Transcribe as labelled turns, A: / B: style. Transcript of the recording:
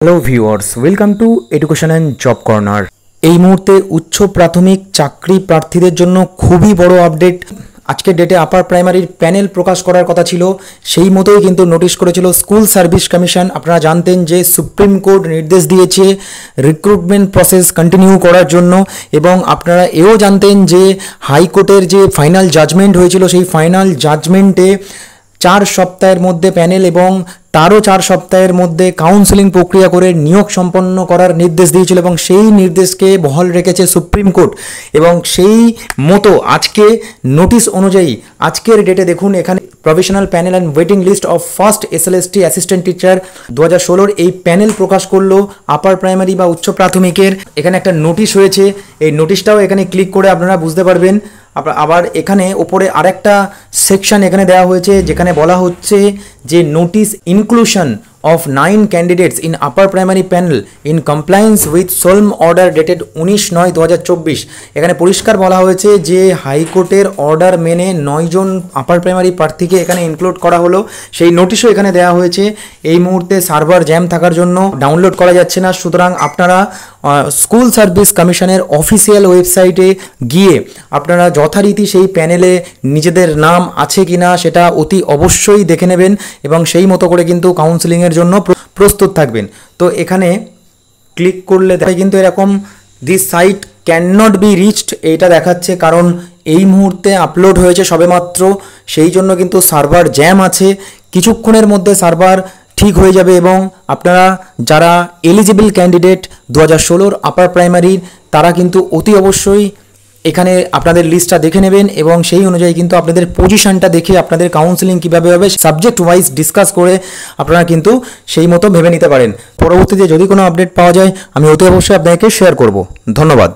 A: Hello viewers, welcome to education and job corner. এই মুহূর্তে উচ্চ প্রাথমিক চাকরি প্রার্থীদের জন্য খুবই বড় আপডেট। আজকের ডেটে আপার প্রাইমারির প্যানেল প্রকাশ করার কথা ছিল, সেই মতোই কিন্তু নোটিশ করেছিল স্কুল সার্ভিস কমিশন। আপনারা জানতেন যে সুপ্রিম কোর্ট নির্দেশ দিয়েছে রিক্রুটমেন্ট প্রসেস কন্টিনিউ করার জন্য, এবং আপনারা এও জানতেন যে হাইকোর্টের যে ফাইনাল জাজমেন্ট হয়েছিল সেই ফাইনাল জাজমেন্টে 4 সপ্তাহের মধ্যে প্যানেল এবং তারও 4 সপ্তাহের মধ্যে কাউন্সেলিং প্রক্রিয়া করে নিয়োগ সম্পন্ন করার নির্দেশ দিয়েছিল, এবং সেই নির্দেশকে বহাল রেখেছে সুপ্রিম কোর্ট। এবং সেই মতো আজকে নোটিশ অনুযায়ী আজকের ডেটে দেখুন, এখানে professional panel and waiting list of first SLST assistant teacher 2016 এই প্যানেল প্রকাশ করলো আপার প্রাইমারি বা উচ্চ প্রাথমিকের। এখানে একটা নোটিশ হয়েছে, এই নোটিশটাও এখানে ক্লিক করে আপনারা বুঝতে পারবেন। আবার এখানে ওপরে আরেকটা সেকশন এখানে দেওয়া হয়েছে, যেখানে বলা হচ্ছে যে notice inclusion of 9 candidates in upper primary panel in compliance with solemn order dated 19/9/2024। এখানে পরিষ্কার বলা হয়েছে যে হাইকোর্টের অর্ডার মেনে 9 জন আপার প্রাইমারি প্রার্থীকে এখানে ইনক্লুড করা হলো। সেই নোটিশও এখানে দেওয়া হয়েছে। এই মুহূর্তে সার্ভার জ্যাম থাকার জন্য ডাউনলোড করা যাচ্ছে না, সুতরাং আপনারা স্কুল সার্ভিস কমিশনের অফিসিয়াল ওয়েবসাইটে গিয়ে আপনারা যথারীতি সেই প্যানেলে নিজেদের নাম আছে কিনা সেটা অতি অবশ্যই দেখে নেবেন, এবং সেই মতো করে কিন্তু কাউন্সেলিংয়ের জন্য প্রস্তুত থাকবেন। তো এখানে ক্লিক করলে দেখা কিন্তু এরকম this site can not be reached এইটা দেখাচ্ছে, কারণ এই মুহূর্তে আপলোড হয়েছে সবেমাত্র, সেই জন্য কিন্তু সার্ভার জ্যাম আছে। কিছুক্ষণের মধ্যে সার্ভার ঠিক হয়ে যাবে, এবং আপনারা যারা এলিজিবল ক্যান্ডিডেট 2016 আপার প্রাইমারির তারা কিন্তু অতি অবশ্যই এখানে আপনাদের লিস্টটা দেখে নেবেন, এবং সেই অনুযায়ী কিন্তু আপনাদের পজিশনটা দেখে আপনাদের কাউন্সেলিং কীভাবে হবে সাবজেক্ট ওয়াইজ ডিসকাস করে আপনারা কিন্তু সেই মতো ভেবে নিতে পারেন। পরবর্তীতে যদি কোনো আপডেট পাওয়া যায় আমি অতি অবশ্যই আপনাকে শেয়ার করব। ধন্যবাদ।